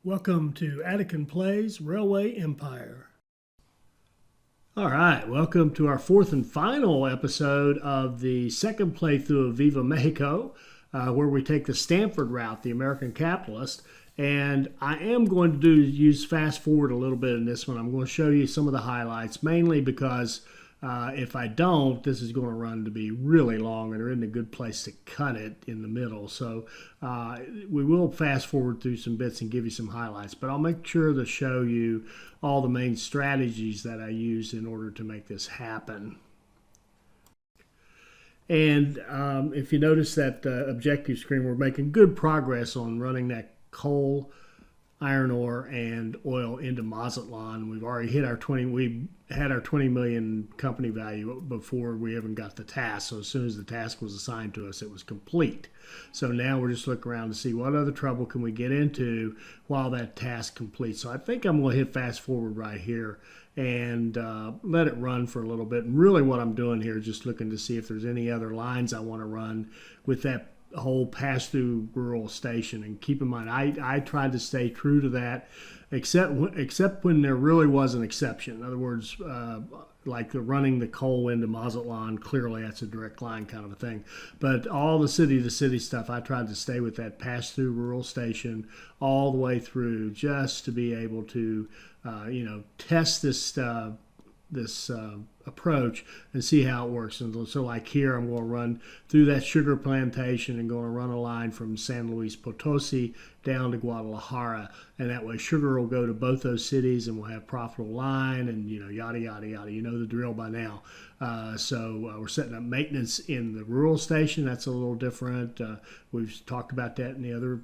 Welcome to Attican Plays Railway Empire. All right, welcome to our fourth and final episode of the second playthrough of Viva Mexico, where we take the Stanford route, the American capitalist. And I am going to use fast forward a little bit in this one. I'm going to show you some of the highlights, mainly because if I don't, this is going to run to be really long, and there isn't a good place to cut it in the middle. So we will fast forward through some bits and give you some highlights, but I'll make sure to show you all the main strategies that I use in order to make this happen. And if you notice that objective screen, we're making good progress on running that coal, iron ore, and oil into Mazatlan. We've already hit our 20. We had our 20 million company value before we even got the task. So as soon as the task was assigned to us, it was complete. So now we're just looking around to see what other trouble can we get into while that task completes. So I think I'm going to hit fast forward right here and let it run for a little bit. And really what I'm doing here is just looking to see if there's any other lines I want to run with that whole pass-through rural station. And keep in mind, I tried to stay true to that, except when there really was an exception. In other words, like running the coal into Mazatlan, clearly that's a direct line kind of a thing. But all the city-to-city stuff, I tried to stay with that pass-through rural station all the way through, just to be able to, test this approach and see how it works. And so like here, I'm going to run through that sugar plantation and going to run a line from San Luis Potosi down to Guadalajara, and that way sugar will go to both those cities and we'll have profitable line, and yada yada yada. You know the drill by now. So we're setting up maintenance in the rural station. That's a little different. We've talked about that in the other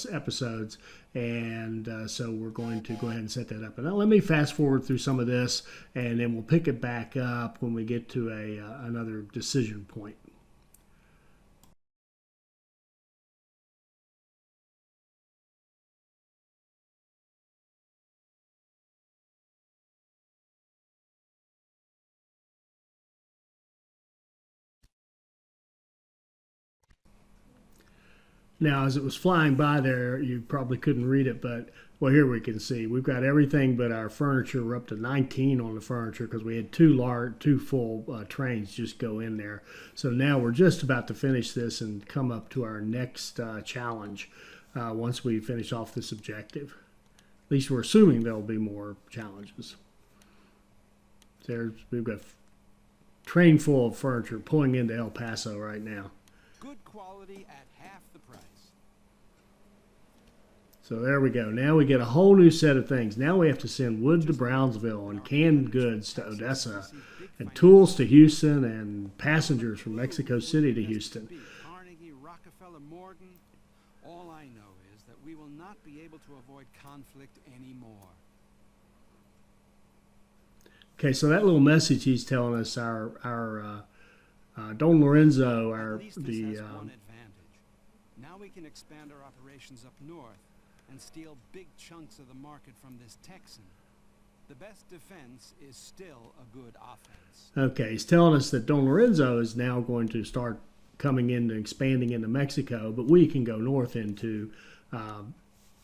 episodes, and so we're going to go ahead and set that up. And now let me fast forward through some of this, and then we'll pick it back up when we get to another decision point. Now, as it was flying by there, you probably couldn't read it, but well, here we can see we've got everything but our furniture. We're up to 19 on the furniture because we had two full trains just go in there. So now we're just about to finish this and come up to our next challenge once we finish off this objective. At least we're assuming there'll be more challenges. We've got a train full of furniture pulling into El Paso right now. Good quality at half the price. So there we go. Now we get a whole new set of things. Now we have to send wood to Brownsville and canned goods to Odessa and tools to Houston and passengers from Mexico City to Houston. Carnegie, Rockefeller, Morgan. All I know is that we will not be able to avoid conflict anymore. Okay, so that little message he's telling us, our Don Lorenzo, At least this has one advantage. Now we can expand our operations up north and steal big chunks of the market from this Texan. The best defense is still a good offense. Okay, he's telling us that Don Lorenzo is now going to start coming in and expanding into Mexico, but we can go north into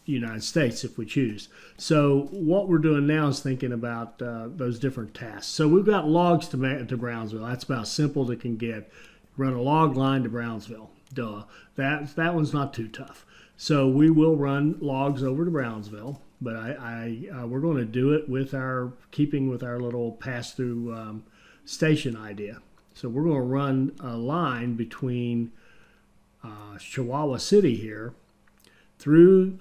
United States if we choose. So what we're doing now is thinking about those different tasks. So we've got logs to Brownsville. That's about simple as it can get. Run a log line to Brownsville. Duh. That one's not too tough. So we will run logs over to Brownsville, but we're going to do it with keeping with our little pass-through station idea. So we're going to run a line between Chihuahua City here through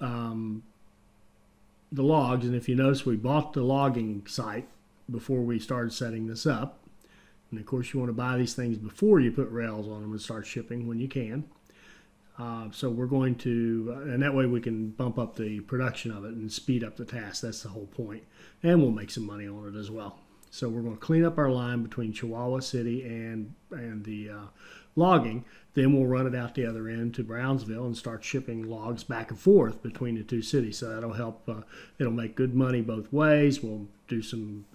the logs. And if you notice, we bought the logging site before we started setting this up. And of course, you want to buy these things before you put rails on them and start shipping when you can. So we're going to, and that way we can bump up the production of it and speed up the task. That's the whole point. And we'll make some money on it as well. So we're going to clean up our line between Chihuahua City and the logging. Then we'll run it out the other end to Brownsville and start shipping logs back and forth between the two cities. So that'll help. It'll make good money both ways. We'll do some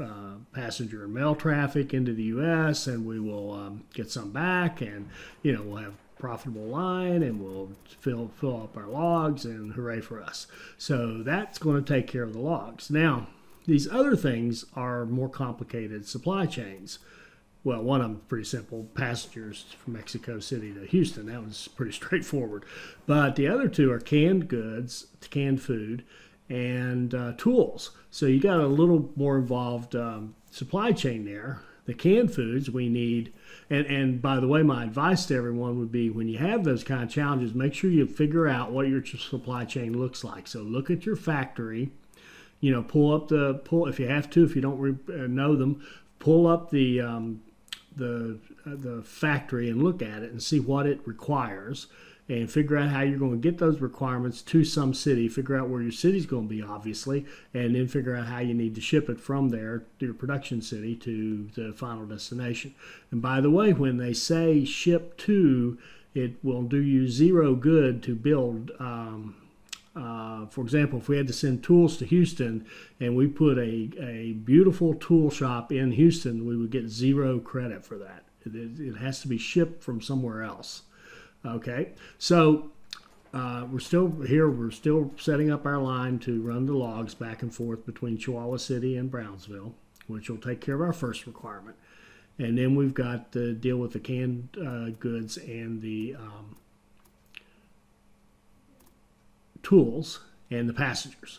passenger and mail traffic into the U.S. and we will get some back, and we'll have profitable line, and we'll fill up our logs, and hooray for us. So that's going to take care of the logs. Now, these other things are more complicated supply chains. Well, one of them pretty simple, passengers from Mexico City to Houston. That was pretty straightforward. But the other two are canned goods, canned food, and tools. So you got a little more involved supply chain there. The canned foods we need, and by the way, my advice to everyone would be, when you have those kind of challenges, make sure you figure out what your supply chain looks like. So look at your factory, pull if you have to, if you don't know them, pull up the factory and look at it and see what it requires, and figure out how you're going to get those requirements to some city. Figure out where your city's going to be, obviously, and then figure out how you need to ship it from there to your production city to the final destination. And by the way, when they say ship to, it will do you zero good to build. For example, if we had to send tools to Houston and we put a beautiful tool shop in Houston, we would get zero credit for that. It has to be shipped from somewhere else. Okay, so we're still here. We're still setting up our line to run the logs back and forth between Chihuahua City and Brownsville, which will take care of our first requirement. And then we've got to deal with the canned goods and the tools and the passengers.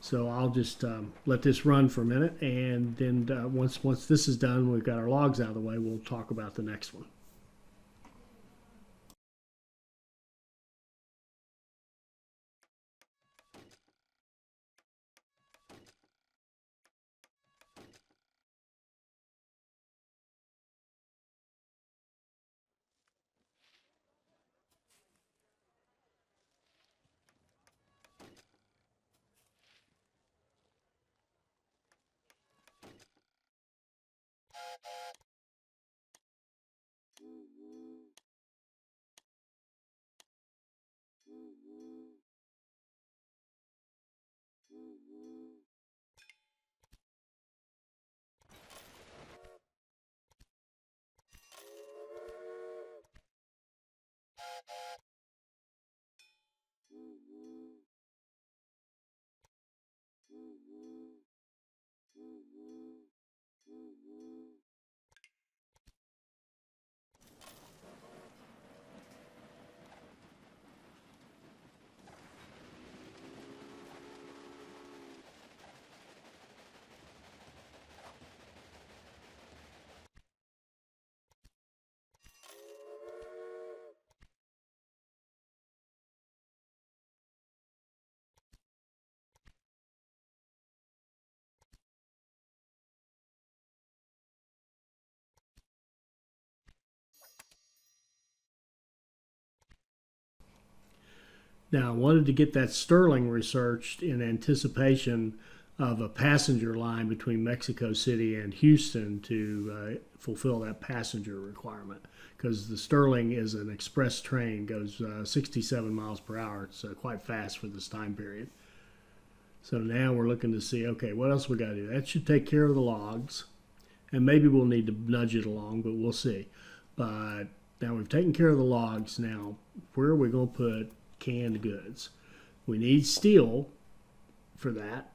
So I'll just let this run for a minute, and then once this is done, we've got our logs out of the way, we'll talk about the next one. Now, I wanted to get that Sterling researched in anticipation of a passenger line between Mexico City and Houston to fulfill that passenger requirement, because the Sterling is an express train, goes 67 miles per hour. It's quite fast for this time period. So now we're looking to see, okay, what else we got to do? That should take care of the logs, and maybe we'll need to nudge it along, but we'll see. But now we've taken care of the logs. Now, where are we going to put canned goods? We need steel for that,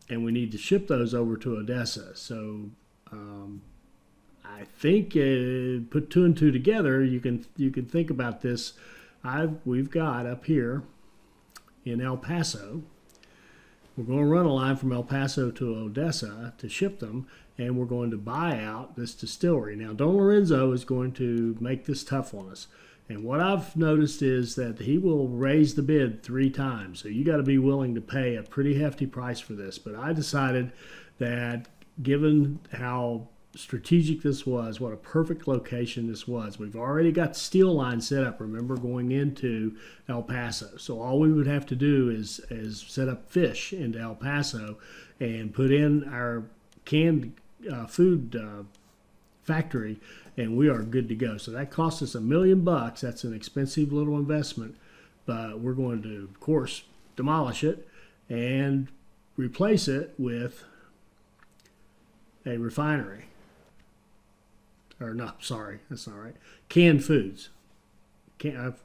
and we need to ship those over to Odessa. So I think put two and two together, you can think about this. We've got up here in El Paso, we're going to run a line from El Paso to Odessa to ship them, and we're going to buy out this distillery. Now, Don Lorenzo is going to make this tough on us. And what I've noticed is that he will raise the bid 3 times. So you got to be willing to pay a pretty hefty price for this. But I decided that, given how strategic this was, what a perfect location this was, we've already got the steel line set up, remember, going into El Paso. So all we would have to do is set up fish into El Paso and put in our canned food factory, and we are good to go. So that cost us $1 million. That's an expensive little investment, but we're going to, of course, demolish it and replace it with a refinery. Or no, sorry, that's not right. Canned foods.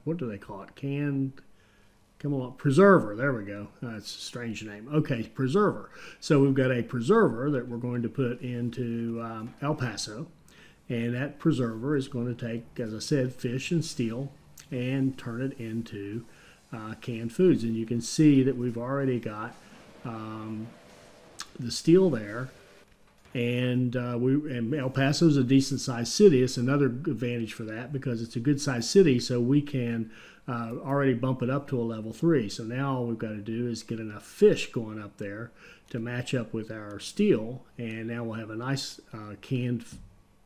what do they call it? Come on, preserver. There we go. That's a strange name. Okay, preserver. So we've got a preserver that we're going to put into El Paso, and that preserver is going to take, as I said, fish and steel and turn it into canned foods. And you can see that we've already got the steel there. And El Paso is a decent sized city. It's another advantage for that because it's a good sized city, so we can already bump it up to a level 3. So now all we've got to do is get enough fish going up there to match up with our steel, and now we'll have a nice canned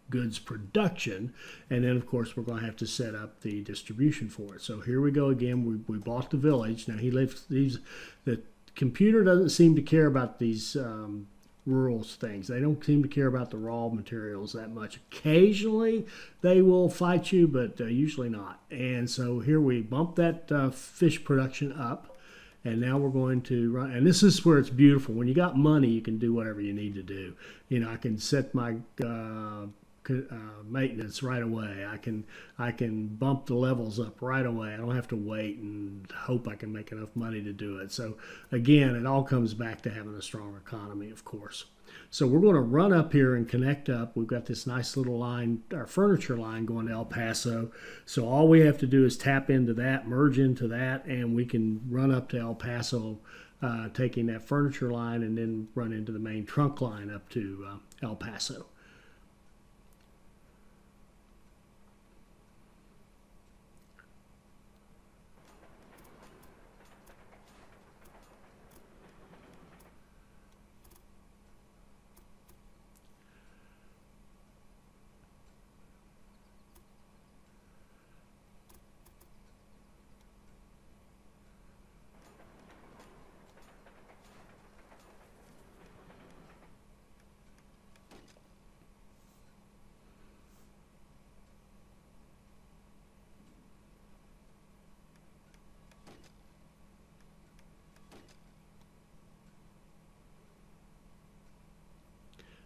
goods production. And then of course we're going to have to set up the distribution for it. So here we go again. We bought the village. Now the computer doesn't seem to care about these rural things. They don't seem to care about the raw materials that much. Occasionally they will fight you, but usually not. And so here we bump that fish production up, and now we're going to run. And this is where it's beautiful. When you got money, you can do whatever you need to do. You know, I can set my maintenance right away. I can bump the levels up right away. I don't have to wait and hope I can make enough money to do it. So again, it all comes back to having a strong economy, of course. So we're going to run up here and connect up. We've got this nice little line, our furniture line going to El Paso. So all we have to do is tap into that, merge into that, and we can run up to El Paso, taking that furniture line, and then run into the main trunk line up to El Paso.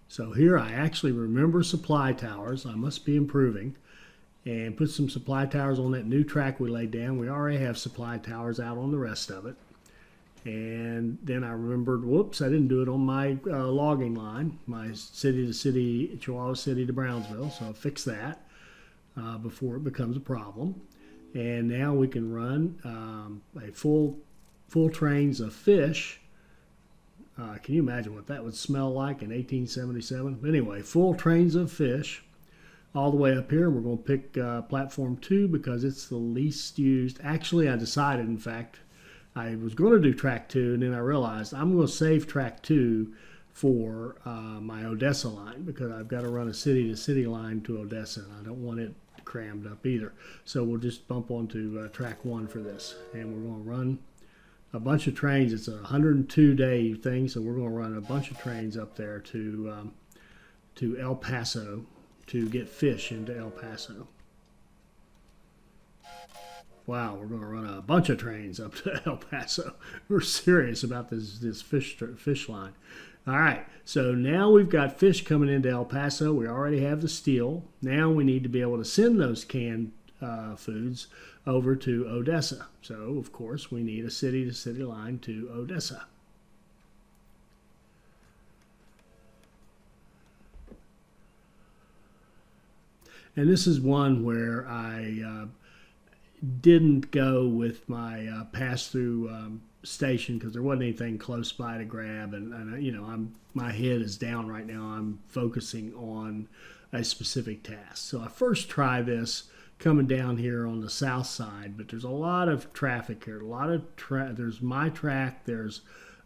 So here I actually remember supply towers. I must be improving. And put some supply towers on that new track we laid down. We already have supply towers out on the rest of it. And then I remembered, whoops, I didn't do it on my logging line, my city to city, Chihuahua City to Brownsville. So I'll fix that before it becomes a problem. And now we can run a full trains of fish. Can you imagine what that would smell like in 1877? Anyway, full trains of fish all the way up here. We're going to pick platform 2 because it's the least used. Actually, I decided, in fact, I was going to do track 2, and then I realized I'm going to save track 2 for my Odessa line because I've got to run a city-to-city line to Odessa, and I don't want it crammed up either. So we'll just bump onto track 1 for this, and we're going to run a bunch of trains. It's a 102-day thing, so we're going to run a bunch of trains up there to El Paso to get fish into El Paso. Wow, we're going to run a bunch of trains up to El Paso. We're serious about this fish line. All right, so now we've got fish coming into El Paso. We already have the steel. Now we need to be able to send those canned foods over to Odessa. So, of course, we need a city-to-city line to Odessa. And this is one where I didn't go with my pass-through station because there wasn't anything close by to grab, and you know, my head is down right now. I'm focusing on a specific task. So I first try this coming down here on the south side, but there's a lot of traffic here. There's my track. There's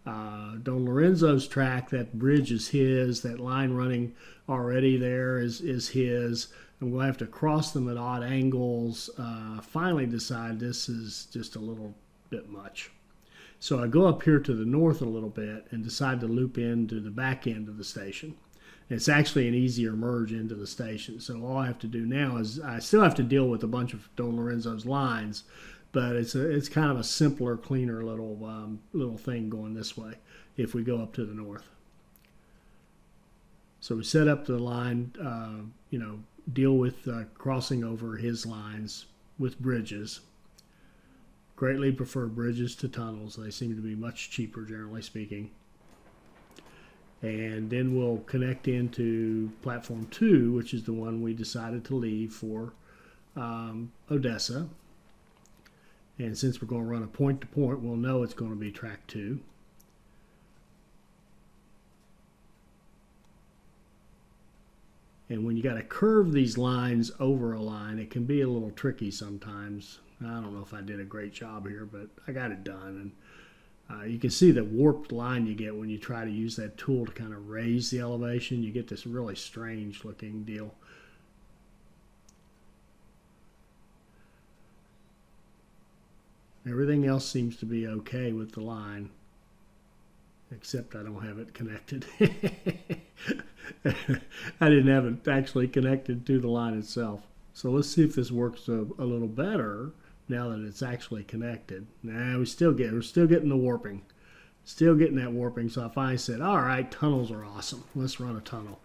Don Lorenzo's track. That bridge is his. That line running already there is his. And we'll have to cross them at odd angles. Finally decide this is just a little bit much. So I go up here to the north a little bit and decide to loop into the back end of the station. It's actually an easier merge into the station. So all I have to do now is I still have to deal with a bunch of Don Lorenzo's lines, but it's kind of a simpler, cleaner little thing going this way if we go up to the north. So we set up the line, deal with crossing over his lines with bridges. Greatly prefer bridges to tunnels. They seem to be much cheaper, generally speaking. And then we'll connect into platform 2, which is the one we decided to leave for Odessa. And since we're going to run a point-to-point, we'll know it's going to be track 2. And when you got to curve these lines over a line, it can be a little tricky sometimes. I don't know if I did a great job here, but I got it done. And you can see the warped line you get when you try to use that tool to kind of raise the elevation. You get this really strange looking deal. Everything else seems to be okay with the line, except I don't have it connected. I didn't have it actually connected to the line itself. So let's see if this works a little better now that it's actually connected. Nah, we're still getting the warping. Still getting that warping. So I finally said, all right, tunnels are awesome. Let's run a tunnel.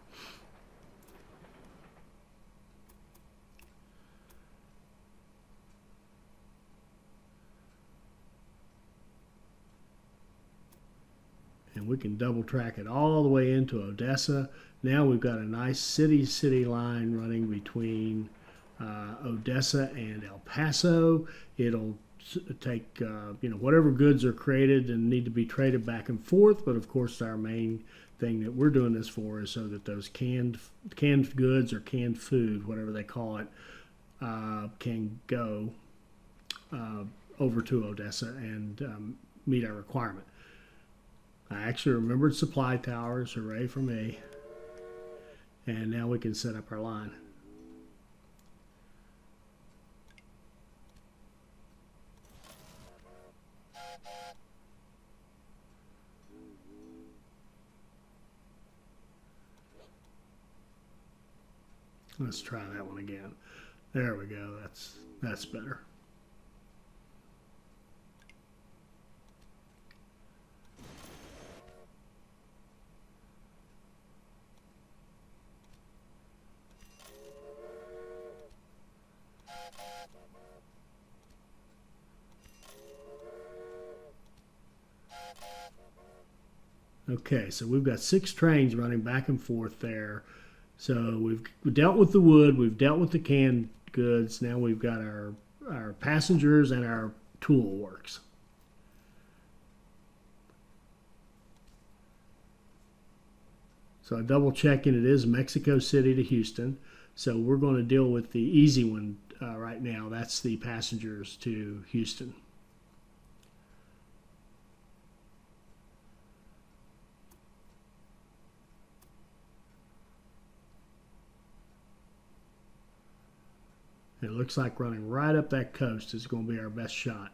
And we can double track it all the way into Odessa. Now we've got a nice city line running between Odessa and El Paso. It'll take whatever goods are created and need to be traded back and forth. But of course, our main thing that we're doing this for is so that those canned goods or canned food, whatever they call it, can go over to Odessa and meet our requirement. I actually remembered supply towers. Hooray for me. And now we can set up our line. Let's try that one again. There we go. That's better. Okay, so we've got 6 trains running back and forth there. So we've dealt with the wood, we've dealt with the canned goods. Now we've got our passengers and our tool works. So I double checking, it is Mexico City to Houston. So we're going to deal with the easy one right now. That's the passengers to Houston. It looks like running right up that coast is going to be our best shot.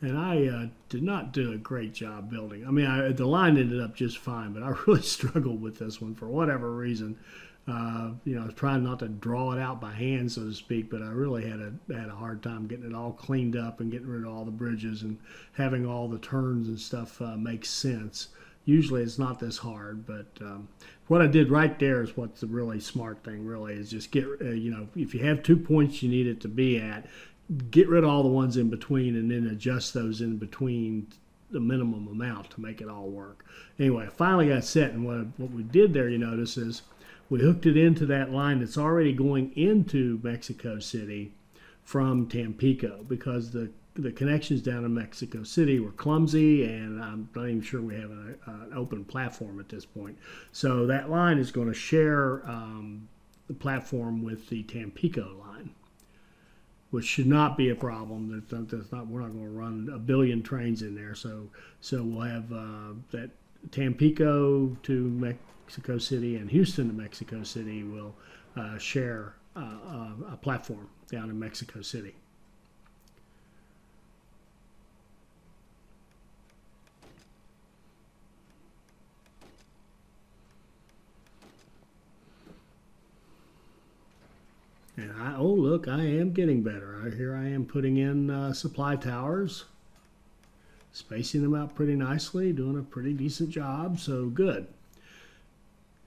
And I did not do a great job building. I mean, the line ended up just fine, but I really struggled with this one for whatever reason. I was trying not to draw it out by hand, so to speak, but I really had a hard time getting it all cleaned up and getting rid of all the bridges and having all the turns and stuff make sense. Usually it's not this hard, but what I did right there is what's the really smart thing. Really, is just get if you have 2 points you need it to be at, get rid of all the ones in between, and then adjust those in between the minimum amount to make it all work. Anyway, I finally got set, and what we did there, you notice, is we hooked it into that line that's already going into Mexico City from Tampico, because the connections down in Mexico City were clumsy, and I'm not even sure we have an open platform at this point. So that line is going to share the platform with the Tampico line, which should not be a problem. We're not going to run a billion trains in there. So we'll have that Tampico to Mexico City and Houston to Mexico City will share a platform down in Mexico City. And look, I am getting better. Here I am putting in supply towers, spacing them out pretty nicely, doing a pretty decent job, so good.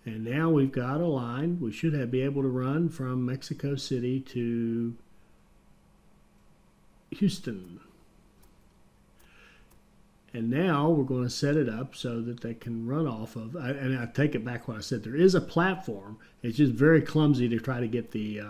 And now we've got a line. We should be able to run from Mexico City to Houston. And now we're going to set it up so that they can run off of, and I take it back what I said, there is a platform. It's just very clumsy to try to get the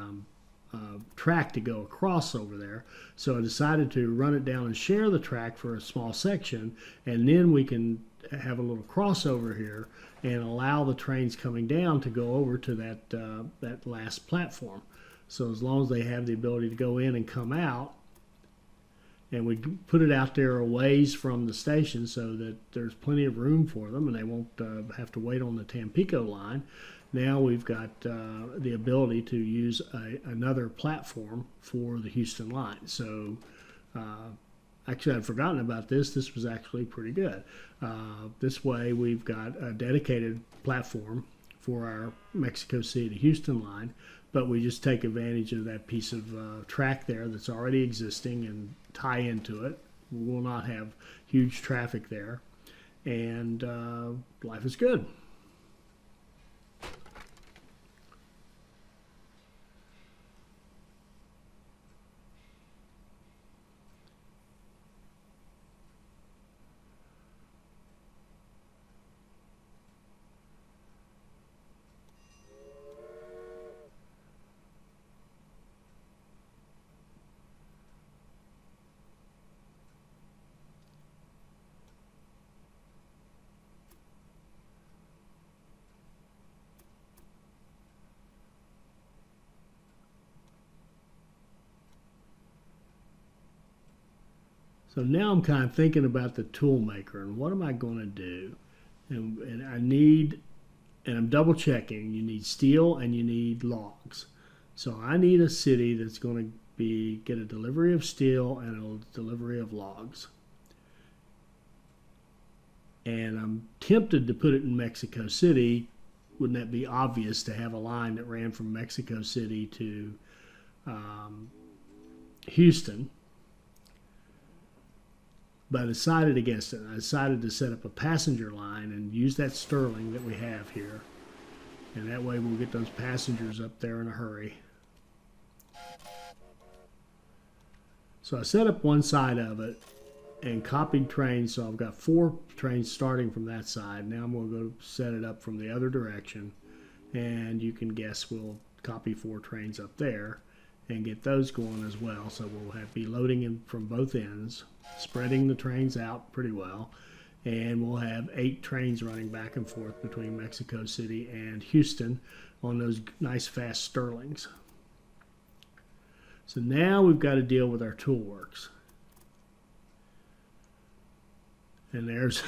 track to go across over there. So I decided to run it down and share the track for a small section, and then we can have a little crossover here and allow the trains coming down to go over to that last platform. So as long as they have the ability to go in and come out, and we put it out there a ways from the station so that there's plenty of room for them and they won't have to wait on the Tampico line. Now we've got the ability to use another platform for the Houston line. So actually, I'd forgotten about this. This was actually pretty good. This way we've got a dedicated platform for our Mexico City to Houston line, but we just take advantage of that piece of track there that's already existing and tie into it. We will not have huge traffic there, and life is good. So now I'm kind of thinking about the tool maker and what am I going to do? And I need, and I'm double checking, you need steel and you need logs. So I need a city that's going to get a delivery of steel and a delivery of logs. And I'm tempted to put it in Mexico City. Wouldn't that be obvious to have a line that ran from Mexico City to Houston? But I decided against it. I decided to set up a passenger line and use that Sterling that we have here. And that way we'll get those passengers up there in a hurry. So I set up one side of it and copied trains. So I've got 4 trains starting from that side. Now I'm going to go set it up from the other direction. And you can guess we'll copy 4 trains up there and get those going as well. So we'll be loading in from both ends, spreading the trains out pretty well, and we'll have 8 trains running back and forth between Mexico City and Houston on those nice fast Sterlings. So now we've got to deal with our tool works. And there's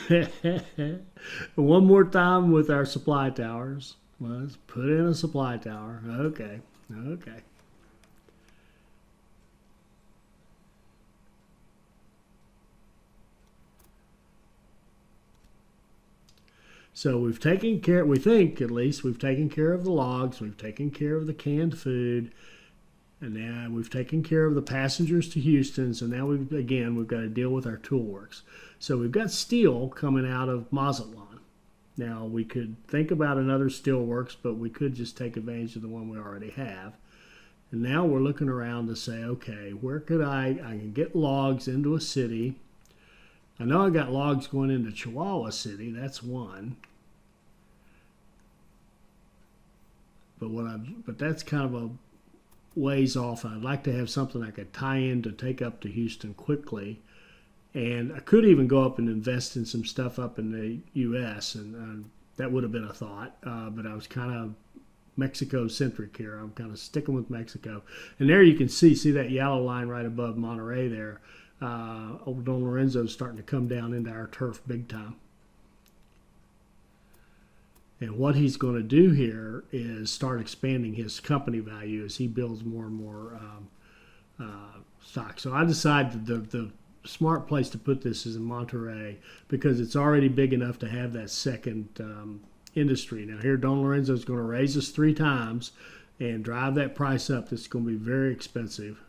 one more time with our supply towers. Let's put in a supply tower. Okay. So we've taken care, we think at least, we've taken care of the logs, we've taken care of the canned food, and now we've taken care of the passengers to Houston. So now we've got to deal with our tool works. So we've got steel coming out of Mazatlan. Now, we could think about another steelworks, but we could just take advantage of the one we already have. And now we're looking around to say, okay, where could I can get logs into a city. I know I got logs going into Chihuahua City, that's one. But that's kind of a ways off. I'd like to have something I could tie in to take up to Houston quickly. And I could even go up and invest in some stuff up in the U.S., and that would have been a thought. But I was kind of Mexico-centric here. I'm kind of sticking with Mexico. And there you can see that yellow line right above Monterey there. Old Don Lorenzo's starting to come down into our turf big time. And what he's going to do here is start expanding his company value as he builds more and more stock. So I decided the smart place to put this is in Monterey because it's already big enough to have that second industry. Now here Don Lorenzo's going to raise us 3 times and drive that price up. That's going to be very expensive.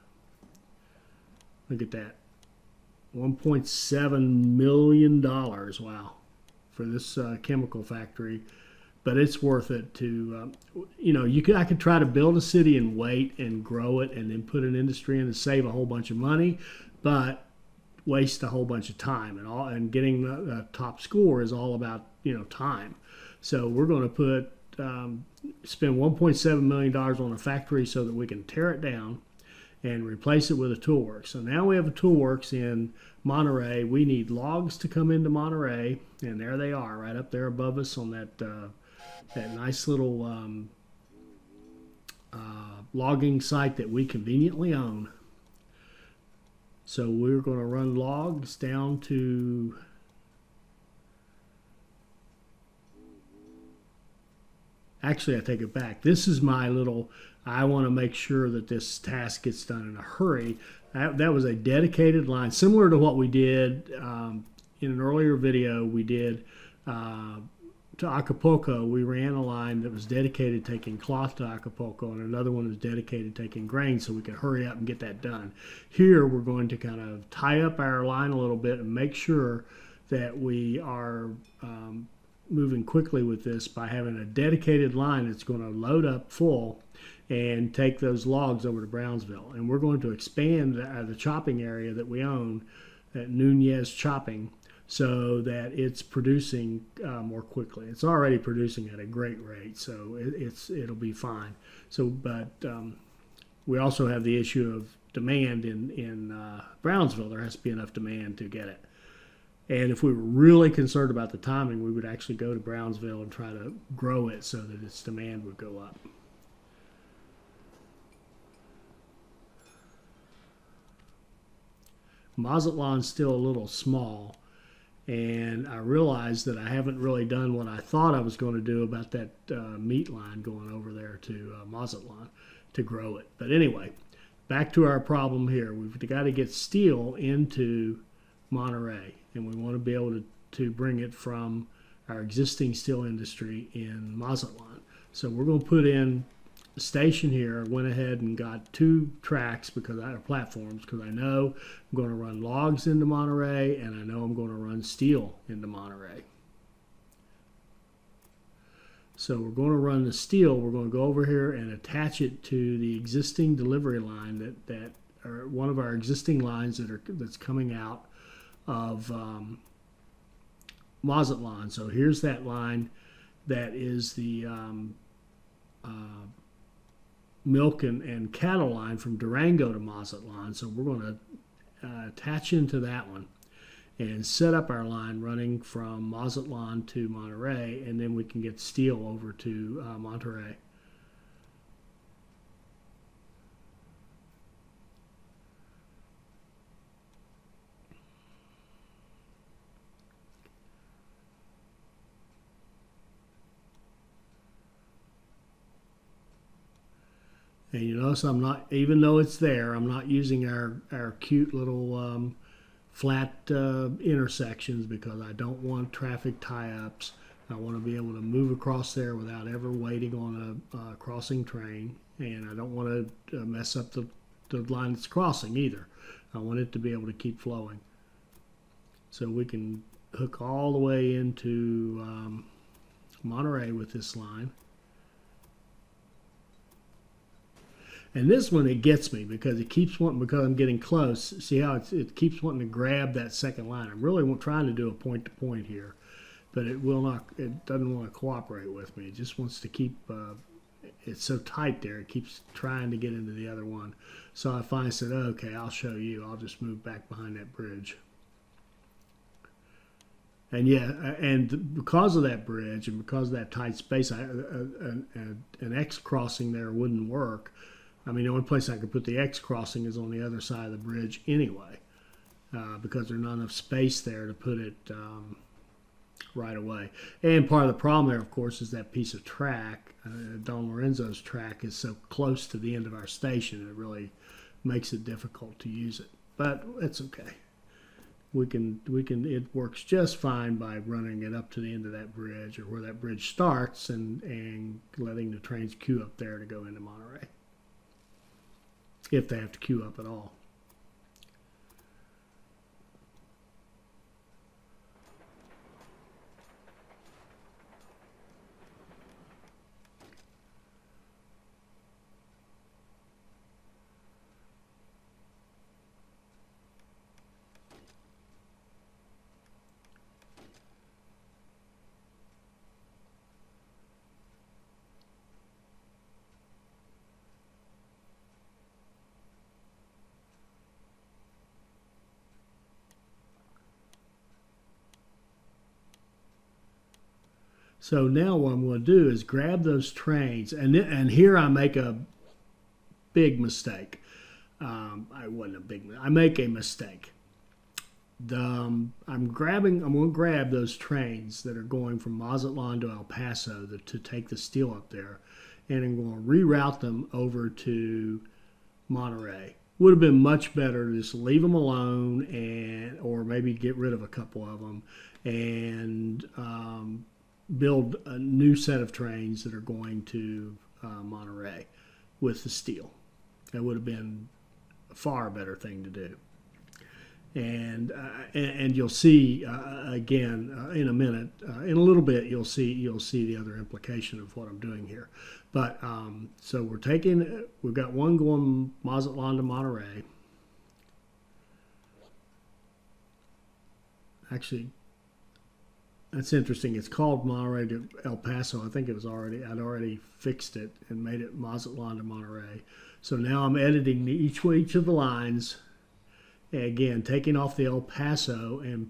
Look at that. $1.7 million. Wow. For this chemical factory. But it's worth it to, I could try to build a city and wait and grow it and then put an industry in and save a whole bunch of money, but waste a whole bunch of time. And getting the top score is all about, time. So we're going to spend $1.7 million on a factory so that we can tear it down and replace it with a toolworks. So now we have a toolworks in Monterey. We need logs to come into Monterey, and there they are right up there above us on that nice little logging site that we conveniently own. So we're going to run logs down to actually I take it back. This is my little I want to make sure that this task gets done in a hurry. That was a dedicated line similar to what we did in an earlier video. We did to Acapulco. We ran a line that was dedicated taking cloth to Acapulco, and another one was dedicated taking grain, so we could hurry up and get that done. Here we're going to kind of tie up our line a little bit and make sure that we are moving quickly with this by having a dedicated line that's going to load up full and take those logs over to Brownsville. And we're going to expand the chopping area that we own at Nunez Chopping, so that it's producing more quickly. It's already producing at a great rate, so it'll be fine. So, but we also have the issue of demand in Brownsville. There has to be enough demand to get it. And if we were really concerned about the timing, we would actually go to Brownsville and try to grow it so that its demand would go up. Mazatlan's still a little small. And I realized that I haven't really done what I thought I was going to do about that meat line going over there to Mazatlan to grow it. But anyway, back to our problem here. We've got to get steel into Monterey, and we want to be able to bring it from our existing steel industry in Mazatlan. So we're going to put in a station here. I went ahead and got 2 tracks platforms because I know I'm going to run logs into Monterey, and I know I'm going to run steel into Monterey. So we're going to run the steel. We're going to go over here and attach it to the existing delivery line that are one of our existing lines that's coming out of Mazatlan. So here's that line that is the milk and cattle line from Durango to Mazatlan. So we're going to attach into that one and set up our line running from Mazatlan to Monterey, and then we can get steel over to Monterey. And you notice I'm not, even though it's there, I'm not using our cute little flat intersections because I don't want traffic tie-ups. I want to be able to move across there without ever waiting on a crossing train, and I don't want to mess up the line that's crossing either. I want it to be able to keep flowing. So we can hook all the way into Monterey with this line. And this one, it gets me because it keeps wanting, because I'm getting close. See how it keeps wanting to grab that second line. I'm really trying to do a point to point here, but it will not. It doesn't want to cooperate with me. It just wants to keep. It's so tight there. It keeps trying to get into the other one. So I finally said, okay, I'll show you. I'll just move back behind that bridge. And yeah, and because of that bridge and because of that tight space, an X crossing there wouldn't work. I mean, the only place I could put the X crossing is on the other side of the bridge anyway, because there's not enough space there to put it right away. And part of the problem there, of course, is that piece of track. Don Lorenzo's track is so close to the end of our station, it really makes it difficult to use it. But it's okay. It works just fine by running it up to the end of that bridge or where that bridge starts and letting the trains queue up there to go into Monterey, if they have to queue up at all. So now what I'm going to do is grab those trains, and here I make a big mistake. I make a mistake. I'm going to grab those trains that are going from Mazatlan to El Paso to take the steel up there, and I'm going to reroute them over to Monterey. Would have been much better to just leave them alone, or maybe get rid of a couple of them, and build a new set of trains that are going to Monterey with the steel. That would have been a far better thing to do. And you'll see again in a minute, in a little bit, you'll see the other implication of what I'm doing here. But so we've got one going Mazatlan to Monterey. Actually, that's interesting. It's called Monterey to El Paso. I think I'd already fixed it and made it Mazatlan to Monterey. So now I'm editing each of the lines. Again, taking off the El Paso and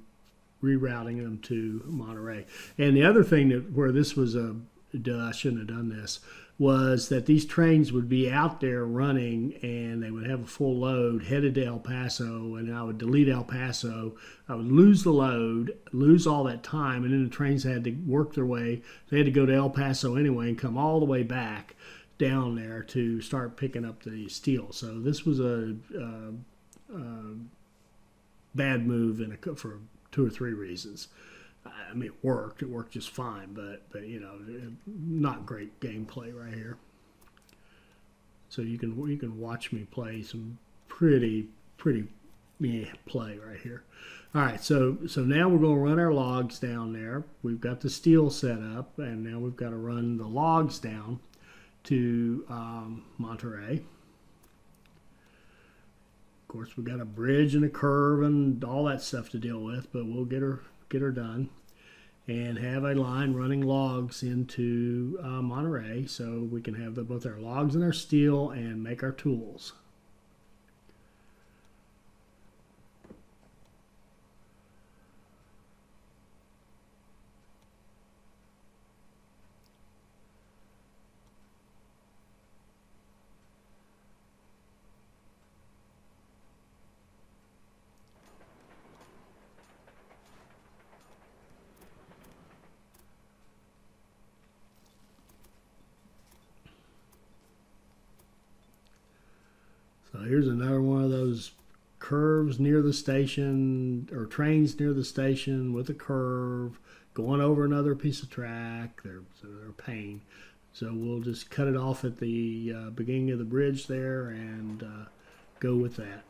rerouting them to Monterey. And the other thing where this was I shouldn't have done this, was that these trains would be out there running and they would have a full load headed to El Paso, and I would delete El Paso. I would lose the load, lose all that time, and then the trains had to work their way. They had to go to El Paso anyway and come all the way back down there to start picking up the steel. So this was a bad move for 2 or 3 reasons. I mean, it worked just fine, but not great gameplay right here. So you can watch me play some pretty play right here. All right, so now we're going to run our logs down there. We've got the steel set up, and now we've got to run the logs down to Monterey. Of course, we've got a bridge and a curve and all that stuff to deal with, but we'll get her done and have a line running logs into Monterey, so we can have both our logs and our steel and make our tools. So here's another one of those curves near the station, or trains near the station with a curve going over another piece of track. They're a pain. So we'll just cut it off at the beginning of the bridge there and go with that.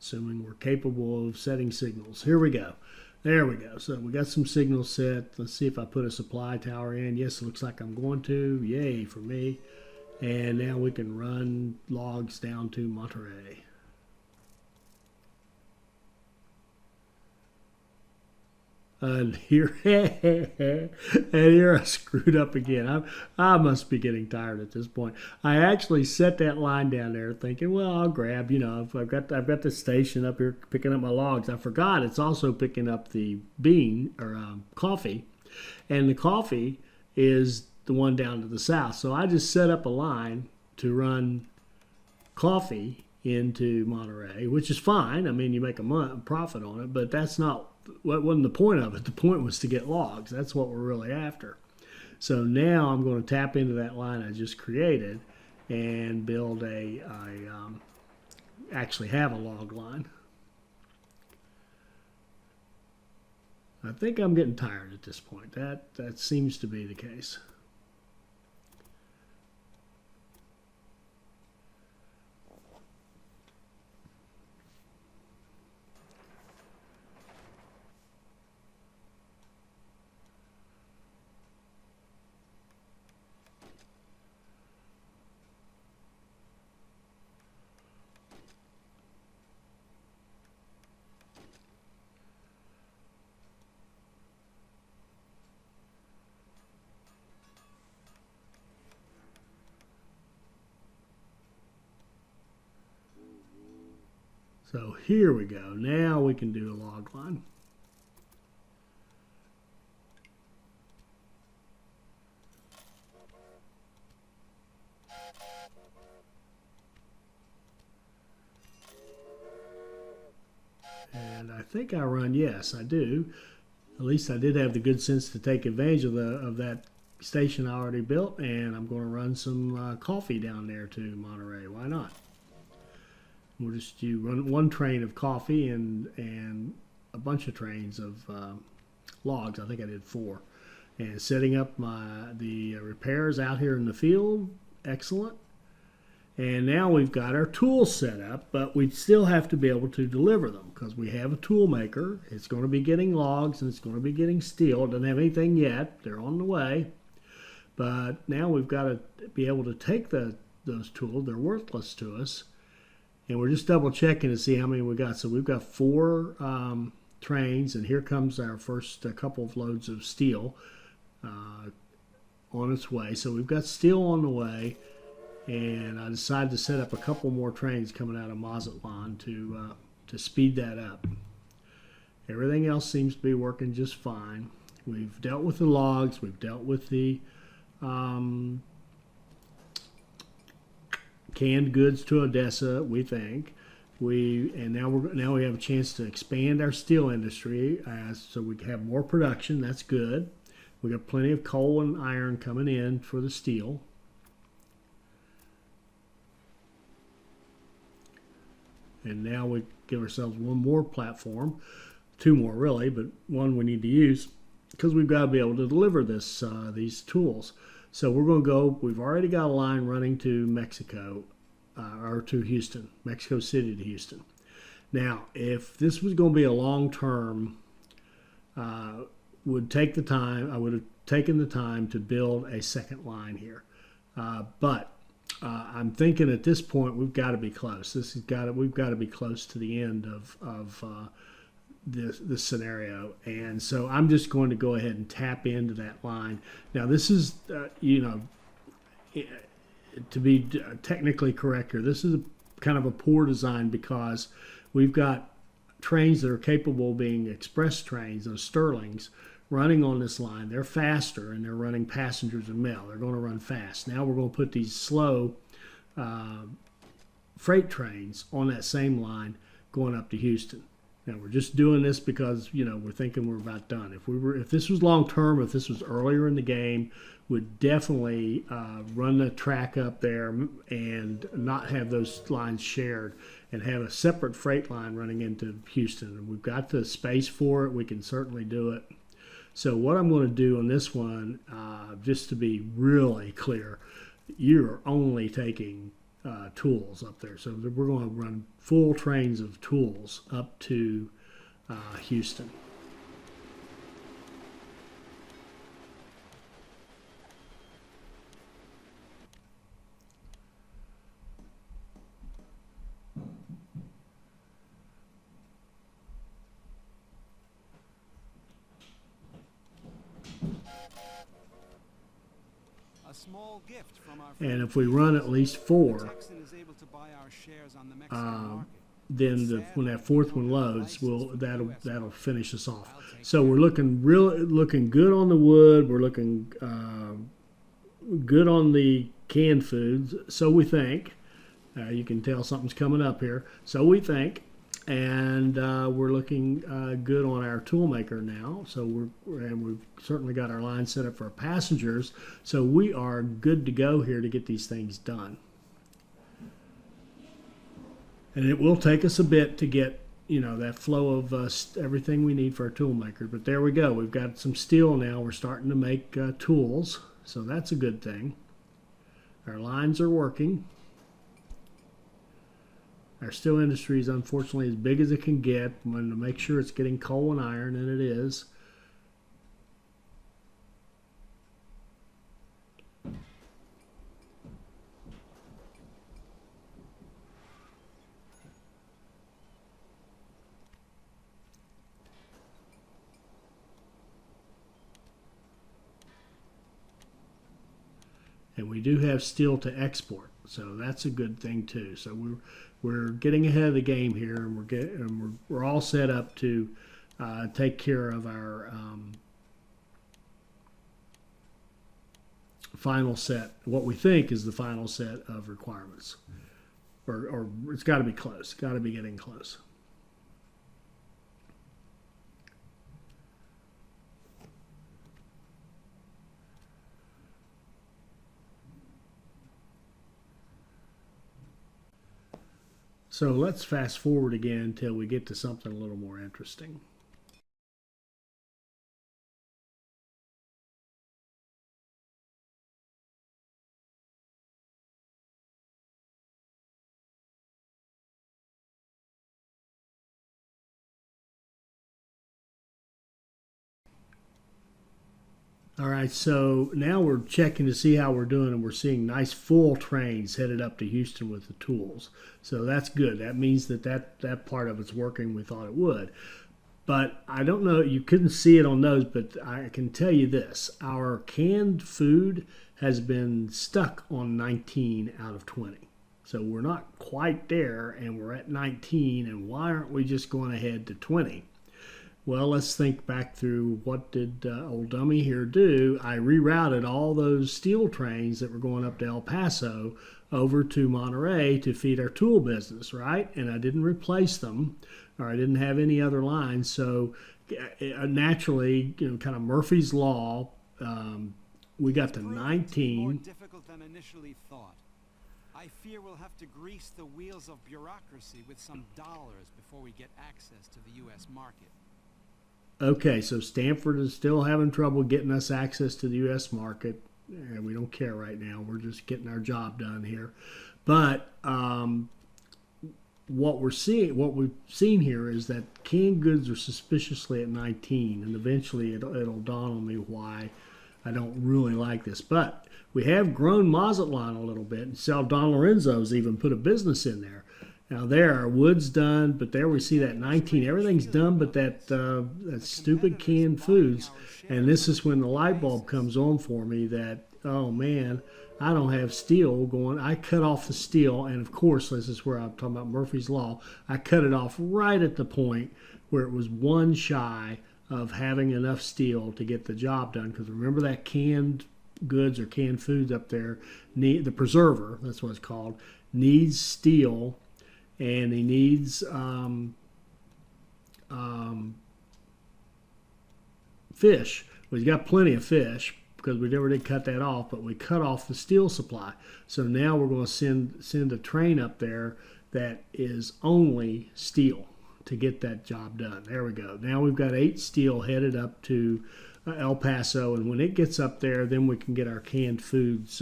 assuming we're capable of setting signals. Here we go. There we go. So we got some signals set. Let's see if I put a supply tower in. Yes, it looks like I'm going to. Yay for me. And now we can run logs down to Monterey. And here, and here I screwed up again. I must be getting tired at this point. I actually set that line down there thinking, well, I'll grab, if I've got the station up here picking up my logs. I forgot it's also picking up the bean or coffee, and the coffee is the one down to the south. So I just set up a line to run coffee into Monterey, which is fine. I mean, you make a profit on it, but that's not what wasn't the point of it. The point was to get logs. That's what we're really after. So now I'm going to tap into that line I just created and build actually have a log line. I think I'm getting tired at this point. That seems to be the case. So here we go. Now we can do a log line. And I think I run, yes, I do. At least I did have the good sense to take advantage of that station I already built, and I'm going to run some coffee down there to Monterey. Why not? We'll just run one train of coffee and a bunch of trains of logs. I think I did 4. And setting up the repairs out here in the field, excellent. And now we've got our tools set up, but we still have to be able to deliver them because we have a tool maker. It's going to be getting logs and it's going to be getting steel. It doesn't have anything yet. They're on the way. But now we've got to be able to take those tools. They're worthless to us. And we're just double checking to see how many we got. So we've got 4 trains, and here comes our first couple of loads of steel on its way. So we've got steel on the way, and I decided to set up a couple more trains coming out of Mazatlan to speed that up. Everything else seems to be working just fine. We've dealt with the logs. We've dealt with the canned goods to Odessa, we think. Now we have a chance to expand our steel industry so we can have more production. That's good. We got plenty of coal and iron coming in for the steel. And now we give ourselves one more platform, 2 more really, but one we need to use because we've got to be able to deliver these tools. So we're going to go, we've already got a line running to Mexico, or to Houston, Mexico City to Houston. Now, if this was going to be a long-term, would take the time, I would have taken the time to build a second line here. But I'm thinking at this point we've got to be close. We've got to be close to the end of this scenario, and so I'm just going to go ahead and tap into that line. Now this is to be technically correct here, this is kind of a poor design because we've got trains that are capable of being express trains, those Sterlings, running on this line. They're faster and they're running passengers and mail. They're going to run fast. Now we're going to put these slow freight trains on that same line going up to Houston. Now we're just doing this because we're thinking we're about done. If this was long term, if this was earlier in the game, would definitely run the track up there and not have those lines shared and have a separate freight line running into Houston. And we've got the space for it. We can certainly do it. So what I'm going to do on this one, just to be really clear, you're only taking tools up there. So we're going to run full trains of tools up to Houston. A small gift from our And if we run at least 4, Texan is able to buy our shares on the Mexican market. then when that 4th one loads, that'll finish us off. So we're looking good on the wood. We're looking good on the canned foods. So we think. You can tell something's coming up here. So we think. And we're looking good on our tool maker now. So we've certainly got our line set up for our passengers. So we are good to go here to get these things done. And it will take us a bit to get that flow of everything we need for our tool maker. But there we go. We've got some steel now. We're starting to make tools. So that's a good thing. Our lines are working. Our steel industry is unfortunately as big as it can get. I'm going to make sure it's getting coal and iron, and it is. And we do have steel to export, so that's a good thing too. So we're getting ahead of the game here, and we're all set up to take care of our final set, what we think is the final set of requirements, or it's got to be close, got to be getting close. So let's fast forward again until we get to something a little more interesting. All right, so now we're checking to see how we're doing, and we're seeing nice full trains headed up to Houston with the tools. So that's good. That means that part of it's working. We thought it would. But I don't know, you couldn't see it on those, but I can tell you this. Our canned food has been stuck on 19 out of 20. So we're not quite there, and we're at 19, and why aren't we just going ahead to 20? Well, let's think back through what did old dummy here do. I rerouted all those steel trains that were going up to El Paso over to Monterey to feed our tool business, right? And I didn't replace them, or I didn't have any other lines. So naturally, kind of Murphy's Law, we got to 19. More difficult than initially thought. I fear we'll have to grease the wheels of bureaucracy with some dollars before we get access to the U.S. market. Okay, so Stanford is still having trouble getting us access to the U.S. market. And we don't care right now. We're just getting our job done here. But what we've seen here is that canned goods are suspiciously at 19, and eventually it'll dawn on me why I don't really like this. But we have grown Mazatlan a little bit, and Sal Don Lorenzo's even put a business in there. Now there, wood's done, but there we see that 19. Everything's done but that stupid canned foods. And this is when the light bulb comes on for me that, oh man, I don't have steel going. I cut off the steel, and of course, this is where I'm talking about Murphy's Law. I cut it off right at the point where it was one shy of having enough steel to get the job done. Because remember that canned goods or canned foods up there, the preserver, that's what it's called, needs steel. And he needs fish. Well, he's got plenty of fish because we never did cut that off, but we cut off the steel supply. So now we're going to send a train up there that is only steel to get that job done. There we go. Now we've got 8 steel headed up to El Paso, and when it gets up there, then we can get our canned foods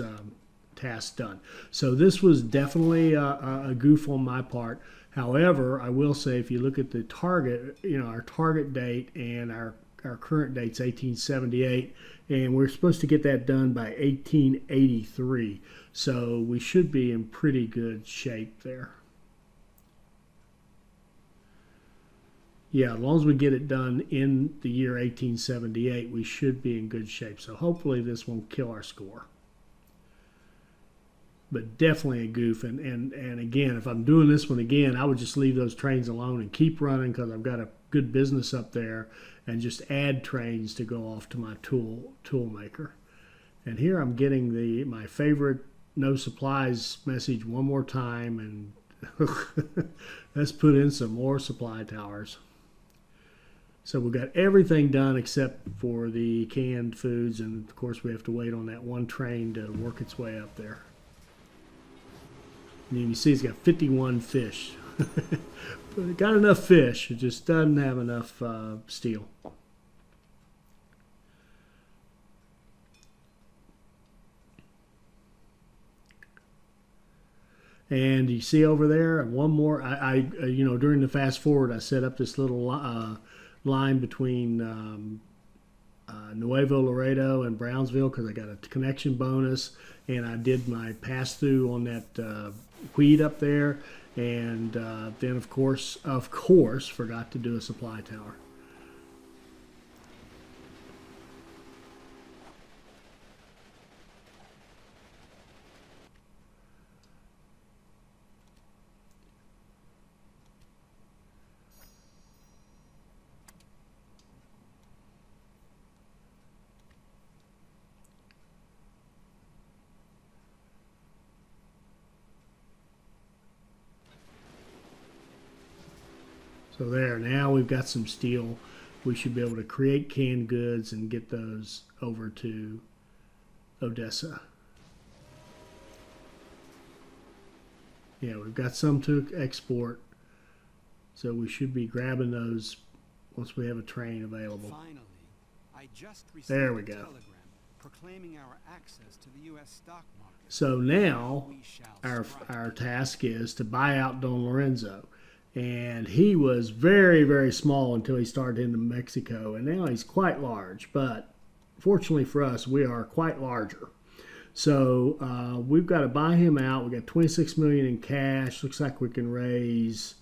task done. So this was definitely a goof on my part. However, I will say if you look at the target, our target date and our current date's 1878, and we're supposed to get that done by 1883. So we should be in pretty good shape there. Yeah, as long as we get it done in the year 1878, we should be in good shape. So hopefully this won't kill our score. But definitely a goof. And again, if I'm doing this one again, I would just leave those trains alone and keep running because I've got a good business up there, and just add trains to go off to my tool maker. And here I'm getting my favorite no supplies message one more time, and let's put in some more supply towers. So we've got everything done except for the canned foods, and of course we have to wait on that one train to work its way up there. And you can see it's got 51 fish. But it got enough fish, it just doesn't have enough steel. And you see over there, one more. I during the fast forward, I set up this little line between Nuevo Laredo and Brownsville because I got a connection bonus, and I did my pass through on that wheat up there, and then of course forgot to do a supply tower. So there, now we've got some steel. We should be able to create canned goods and get those over to Odessa. Yeah, we've got some to export. So we should be grabbing those once we have a train available. Finally, I just received There we a go. telegram proclaiming our access to the U.S. stock market. So now We shall strike. our task is to buy out Don Lorenzo. And he was very, very small until he started into Mexico, and now he's quite large. But fortunately for us, we are quite larger. So we've got to buy him out. We got 26 million in cash. Looks like we can raise.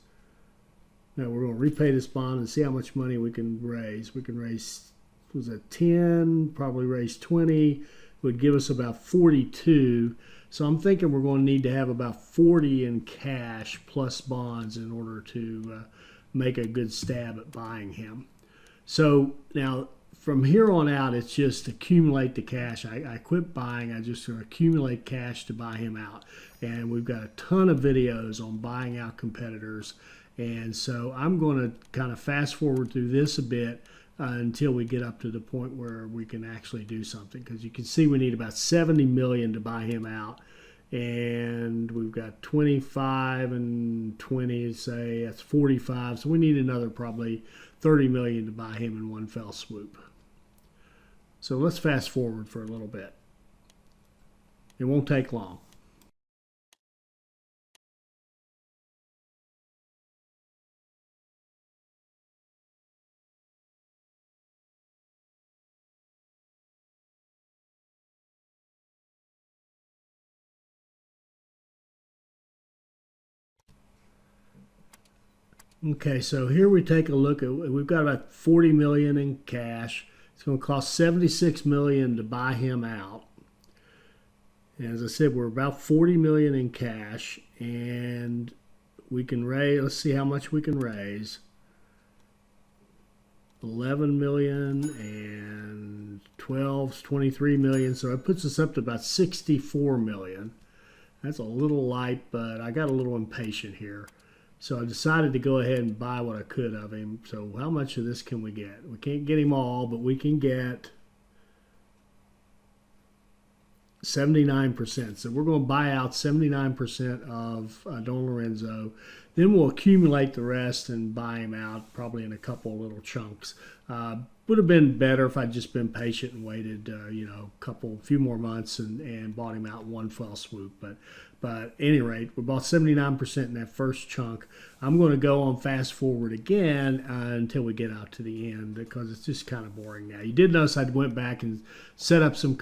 Now we're going to repay this bond and see how much money we can raise. We can raise, was it 10? Probably raise 20. Would give us about 42. So I'm thinking we're going to need to have about 40 in cash plus bonds in order to make a good stab at buying him. So now from here on out, it's just accumulate the cash. I quit buying. I just accumulate cash to buy him out. And we've got a ton of videos on buying out competitors. And so I'm going to kind of fast forward through this a bit until we get up to the point where we can actually do something. Because you can see we need about 70 million to buy him out. And we've got 25 and 20, say that's 45. So we need another probably 30 million to buy him in one fell swoop. So let's fast forward for a little bit. It won't take long. Okay, so here we take a look at, we've got about 40 million in cash. It's going to cost 76 million to buy him out. And as I said, we're about 40 million in cash, and we can raise, let's see how much we can raise. 11 million and 12's 23 million, so it puts us up to about 64 million. That's a little light, but I got a little impatient here. So I decided to go ahead and buy what I could of him. So how much of this can we get? We can't get him all, but we can get 79%. So we're going to buy out 79% of Don Lorenzo. Then we'll accumulate the rest and buy him out probably in a couple little chunks. would have been better if I'd just been patient and waited, a few more months and bought him out in one fell swoop. But at any rate, we bought 79% in that first chunk. I'm going to go on fast forward again until we get out to the end because it's just kind of boring now. You did notice I went back and set up some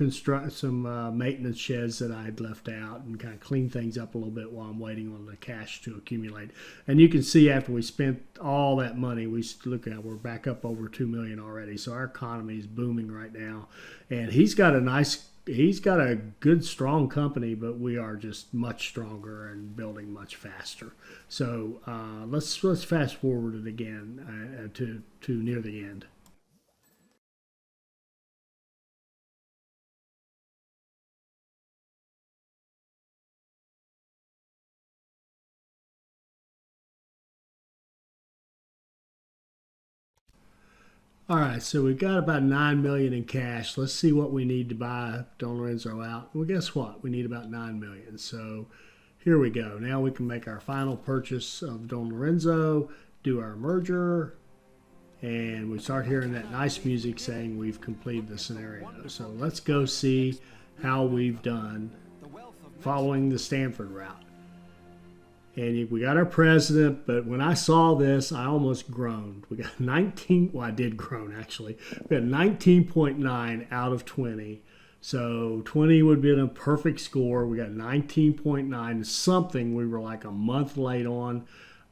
maintenance sheds that I had left out and kind of cleaned things up a little bit while I'm waiting on the cash to accumulate. And you can see after we spent all that money, we're back up over $2 million already. So our economy is booming right now, and he's got a good, strong company, but we are just much stronger and building much faster. So let's fast forward it again to near the end. All right, so we've got about $9 million in cash. Let's see what we need to buy Don Lorenzo out. Well, guess what? We need about $9 million. So here we go. Now we can make our final purchase of Don Lorenzo, do our merger, and we start hearing that nice music saying we've completed the scenario. So let's go see how we've done following the Stanford route. And we got our president, but when I saw this, I almost groaned. We got 19, well, I did groan actually. We got 19.9 out of 20. So 20 would be a perfect score. We got 19.9, something we were like a month late on.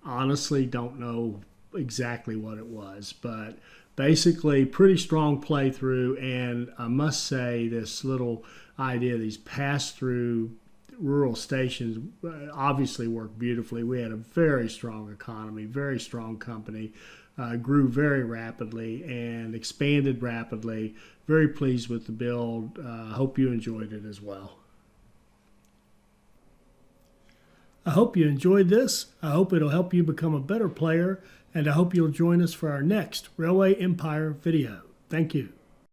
Honestly, don't know exactly what it was, but basically pretty strong playthrough. And I must say this little idea, these pass-through rural stations obviously worked beautifully. We had a very strong economy, very strong company, grew very rapidly and expanded rapidly. Very pleased with the build. Hope you enjoyed it as well. I hope you enjoyed this. I hope it'll help you become a better player, and I hope you'll join us for our next Railway Empire video. Thank you.